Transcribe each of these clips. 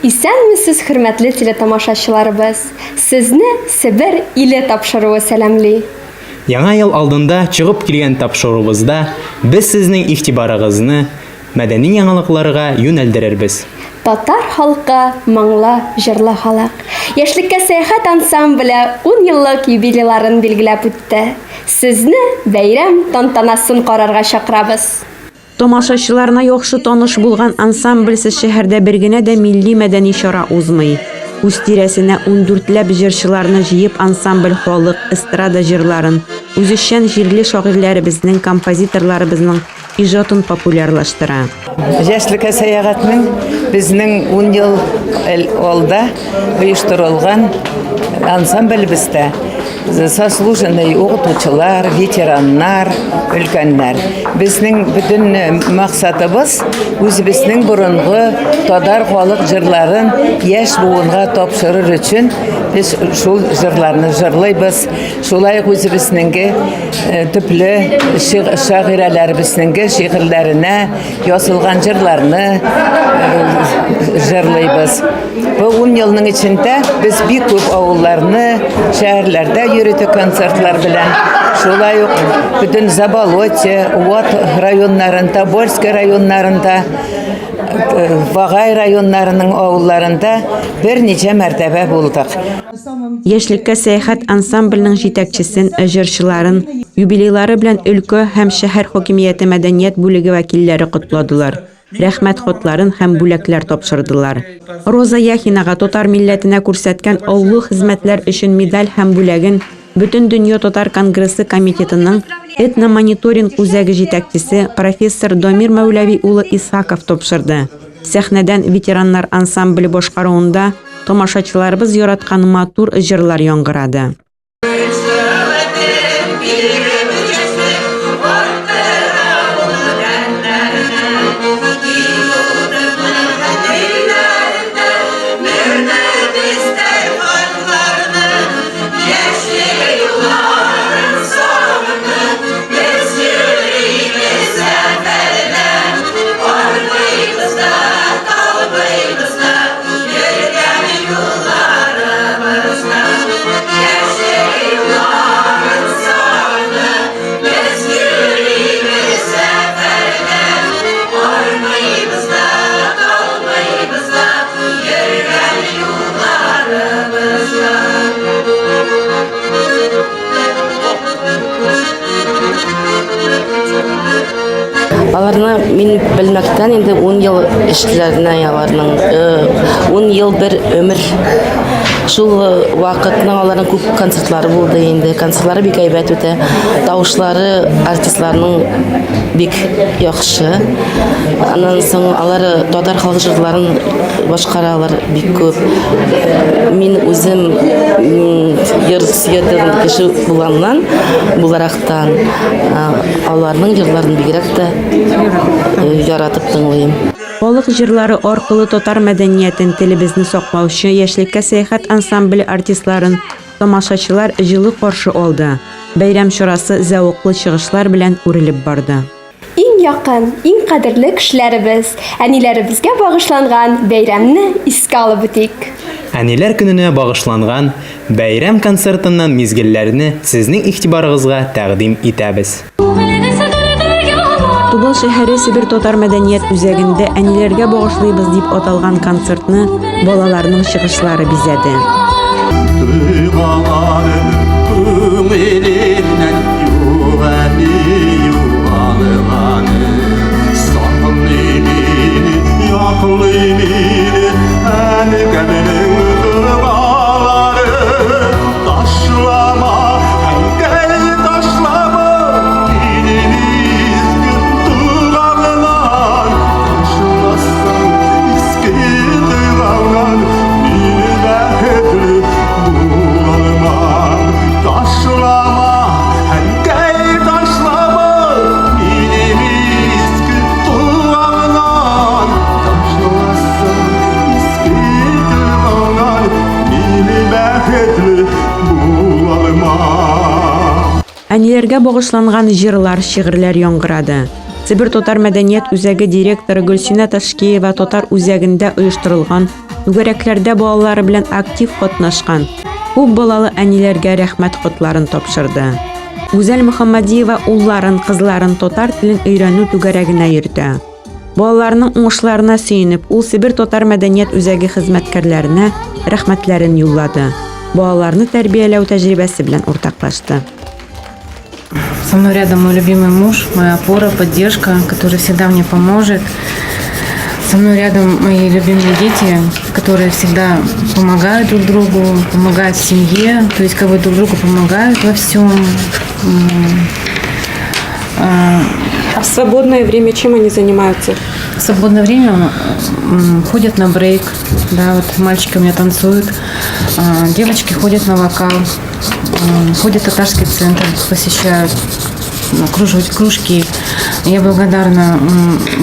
Исәнмесез, хөрмәтле телетамашачыларыбыз. Сезне Себер иле тапшыруы сәламли. Яңа ел алдында чыгып килгән тапшыруыбызда без сезнең игътибарыгызны мәдәни яңалыкларга юнәлдерербез. Татар халкы моңлы, җырлы халык. Яшьлеккә сәяхәт ансамбле 10 еллык юбилейларын билгеләп үтте. Сезне бәйрәм тантанасын карарга чакырабыз. Тамашачыларына яхшы таныш булган ансамбльсез шәһәрдә бер генә дә милли мәдәни чара узмый. Үз тирәсенә 14ләп җырчыларны җыеп ансамбль халык эстрада җырларын, үзешчән җирле шагыйрьләребезнең, композиторларыбызның иҗатын популярлаштыра. Яшьлеккә сәяхәтнең безнең 10 ел алда оештырылган ансамблебездә заслуженный укытучылар, ветераннар, өлкәннәр. Безнең бөтен максатыбыз үзебезнең борынгы татар халык җырларын яшь буынга тапшырыр өчен без шул җырларны җырлыйбыз. Шулай ук үзебезнең төпле шагыйрәләребезнең шигырьләренә язылган җырларны җырлыйбыз. Бу 10 елның içендә без бик күп авылларны, шәһәрләрдә йөртү концертлар белән, шулай ук бүтән Заболотье, Уат районнарында, Больский районнарында, Вагай районнарының авылларында берничә мәртәбә булдык. Яшьлеккә сәяхәт ансамбльнең җитәкчесен, җырчыларын юбилейлары белән өлкә һәм шәһәр хакимияте мәдәният бүлеге вәкилләре котлады. Рәхмәт хатларын һәм бүләкләр тапшырдылар. Роза Яхинага татар милләтенә күрсәткән олуг хезмәтләр өчен медаль һәм бүләген Бөтен дөнья татар конгрессы комитетының этномониторинг үзәге җитәкчесе профессор Домир Мәүләви улы Исхаков тапшырды. Сәхнәдән ветераннар ансамбле башкаруында тамашачыларыбыз яраткан матур җырлар яңгырады. Аларны мин белмәктән инде 10 ел эшләренә аларның 10 ел бер ömür. Шул вакытның аларның күп концертлары булды инде. Концертлары бик әйбәт үтә. Тавышлары артистларның бик яхшы. Аннан соң алар татар халык җырларын башкаралар бик күп. Мин үзем йыр сөйдергән кеше буларактан аларның җырларын бигрәк тә яратып тыңлыйм. Халык җырлары аркылы татар мәдәниятен, телебезне саклаучы яшьлеккә сәяхәт ансамбле артистларын тамашачылар җылы каршы алды. Бәйрәм чарасы зәвыклы чыгышлар белән үрелеп барды. Иң якын, иң кадерле кешеләребез, әниләребезгә багышланган бәйрәмне искә алып үтик. Әниләр көненә багышланган бәйрәм концертыннан мизгелләрне сезнең игътибарыгызга тәкъдим итәбез. Тубыл шәһәре Себер татар мәдәният үзәгендә әниләргә багышлыйбыз дип аталган концертны балаларның чыгышлары бизәде. Әниләргә багышланган җырлар, шигырьләр яңгырады. Сибир Татар мәдәният үзәге директоры Гөлсинә Ташкиева Татар үзәгендә оештырылган түгәрәкләрдә балалары белән актив катнашкан күп балалы әниләргә рәхмәт хотларын тапшырды. Гүзәл Мөхәммәдиева улларын, кызларын татар телен өйрәнү түгәрәгенә йөртә. Балаларның уңышларына сөенеп, ул Сибир Татар мәдәният үзәге хезмәткәрләренә рәхмәтләрен юллады. Балаларны тәрбияләү тәҗрибәсе белән уртаклашты. Со мной рядом мой любимый муж, моя опора, поддержка, который всегда мне поможет. Со мной рядом мои любимые дети, которые всегда помогают друг другу, помогают в семье, то есть как бы друг другу помогают во всем. А в свободное время чем они занимаются? В свободное время ходят на брейк, да, вот мальчики у меня танцуют, девочки ходят на вокал, ходят в татарский центр, посещают кружки. Я благодарна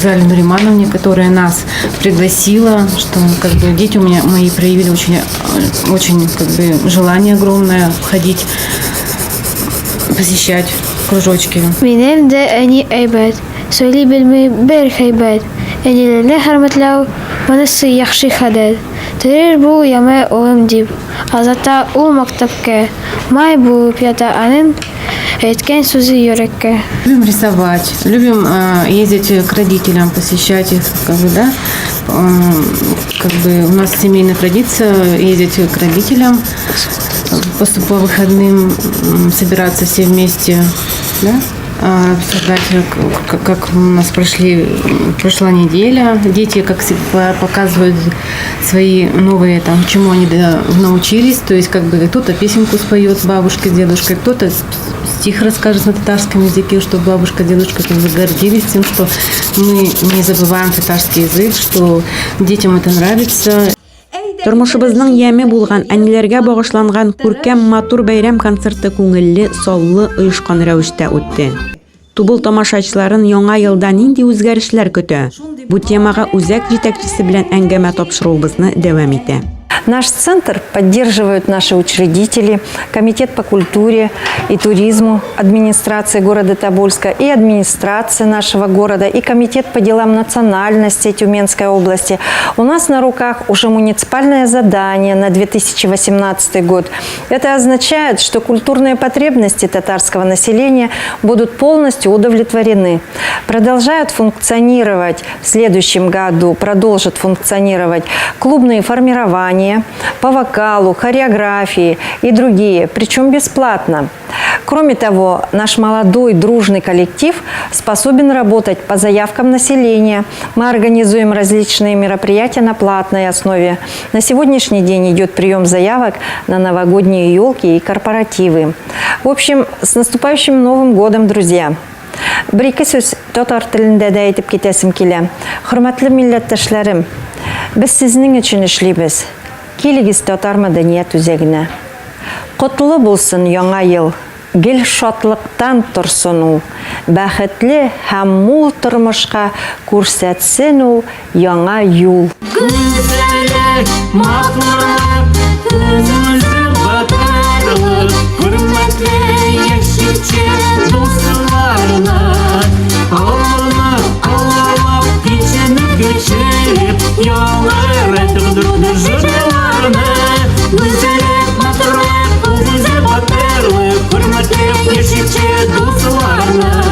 Зале Нуримановне, которая нас пригласила, что как бы дети у меня мои проявили очень как бы желание огромное ходить, посещать кружочки. Минем дә әни әйбәт, сөйли белмәй бер һәйбәт. Әниләрне хөрмәтләү монысы яхшы хәдәт. Тирер бу яме улым дип, азата ул мәктәпкә. Май булып ята аның әйткән сүзе йөрәккә. Любим рисовать, любим ездить к родителям, посещать их, как бы, да. Как бы у нас семейная традиция ездить к родителям, по выходным собираться все вместе, да, обсуждать, как у нас прошла неделя. Дети как всегда показывают свои новые, там, чему они научились. То есть как бы кто-то песенку споет с бабушкой, с дедушкой, кто-то стих расскажет на татарском языке, чтобы бабушка, дедушка как бы гордились тем, что мы не забываем татарский язык, что детям это нравится. Тормышыбызның яме булган әниләргә багышланган күркәм матур бәйрәм концерты күңелле, саллы, оешкан рәвештә үтте. Тубыл тамашачыларын яңа елда нинди үзгәрешләр көтә? Бу темага үзәк җитәкчесе белән әңгәмә тапшыруыбызны дәвам итә. Наш центр поддерживают наши учредители, Комитет по культуре и туризму администрации города Тобольска и администрация нашего города, и Комитет по делам национальности Тюменской области. У нас на руках уже муниципальное задание на 2018 год. Это означает, что культурные потребности татарского населения будут полностью удовлетворены. Продолжают функционировать в следующем году, продолжат функционировать клубные формирования по вокалу, хореографии и другие, причем бесплатно. Кроме того, наш молодой дружный коллектив способен работать по заявкам населения. Мы организуем различные мероприятия на платной основе. На сегодняшний день идет прием заявок на новогодние елки и корпоративы. В общем, с наступающим Новым годом, друзья! Бір-ике сөз татар телендә дә әйтеп китәсем килә. Хөрмәтле милләттәшләрем, без сезнең өчен эшлибез. Килегез татар мәдәният үзәгенә. Котлы булсын яңа ел, гел шатлыктан торсын ул, бәхетле һәм мул тормышка күрсәтсен ул яңа юл. Güzellik, matlamak, gözümüzün batarlık, hürmetli yeşilçe dostlarına, Allah'ım geçeni geçirip, yağlar ettirdik jürilerine. Güzellik, matlamak, gözümüzün batarlık, hürmetli yeşilçe dostlarına,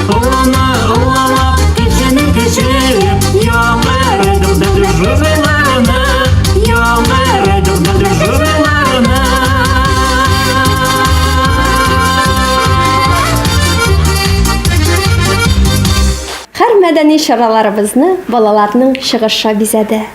Allah'ım geçeni geçirip, yağlar ettirdik jürilerine, yağlar ettirdik jürilerine. Һәр мәдәни чараларыбызны балаларның чыгышы бизәде.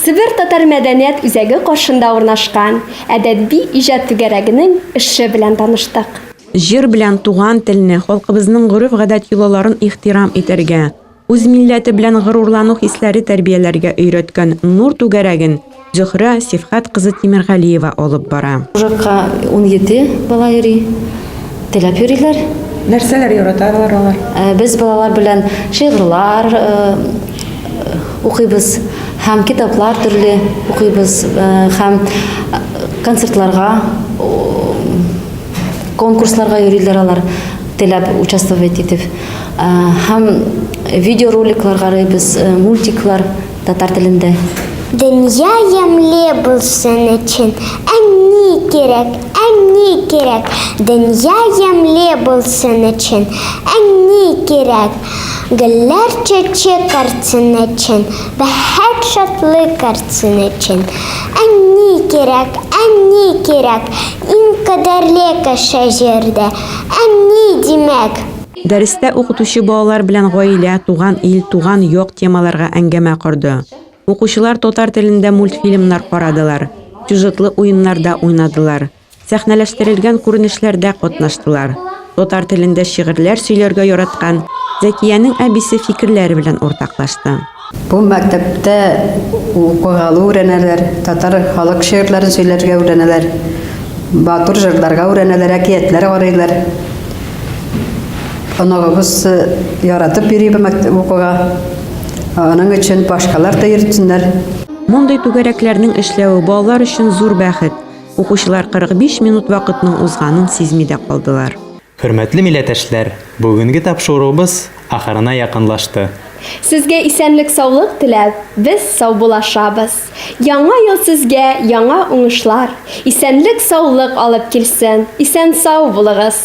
Сибир Татар мәдәният үзәге каршында урнашкан әдәби иҗат түгәрәгенең эше белән таныштык. Җир белән туган телне, халкыбызның гореф-гадәт йолаларын ихтирам итәргә, үз милләте белән горурлану хисләре тәрбияләргә өйрәткән Нур түгәрәген Зөһрә Сифхат кызы Тимергалиева алып бара. Ужакка 17 бала йөри, теләп йөриләр. Нәрсәләр яраталар алар? Без балалар белән шигырьләр укыйбыз, һәм китаплар төрле укыйбыз, һәм концертларга, конкурсларга йөриләр алар, теләп участвовать итеп. Һәм видеороликлар карыйбыз, мультиклар татар телендә. Дөнья ямьле булсын өчен, әнни кирәк. Дөнья ямьле булсын өчен, әнни кирәк. Гөлләр чәчәк арtсын өчен, бәхет шатлык арtсын өчен, әнни кирәк. Иң кадерле кеше җирдә, әнни димәк. Дәрестә укытучы балалар белән гаилә, туган ил, туган як темаларга әңгәмә корды. Укучылар татар телендә мультфильмнар карадылар, сюжетлы уеннарда уйнадылар, сәхнәләштерелгән күренешләрдә катнаштылар. Татар телендә шигырьләр сөйләргә яраткан Зәкиянең әбисе фикерләре белән уртаклашты. Бу мәктәптә укуга өйрәнәләр, татар халык шигырьләрен сөйләргә өйрәнәләр, батыр җырларга өйрәнәләр, әкиятләр карыйлар. Анагыбыз яратып йөри бу мәктәп укуга. Аның өчен башкалар да йөртсеннәр. Мондый түгәрәкләрнең эшләве балалар өчен зур бәхет. Укучылар 45 минут вакытның узганын сизми дә калдылар. Хөрмәтле милләттәшләр, бүгенге тапшыруыбыз ахырына якынлашты. Сезгә исәнлек, саулык теләп, без сау булашабыз. Яңа ел сезгә яңа уңышлар, исәнлек, саулык алып килсен. Исән сау булыгыз.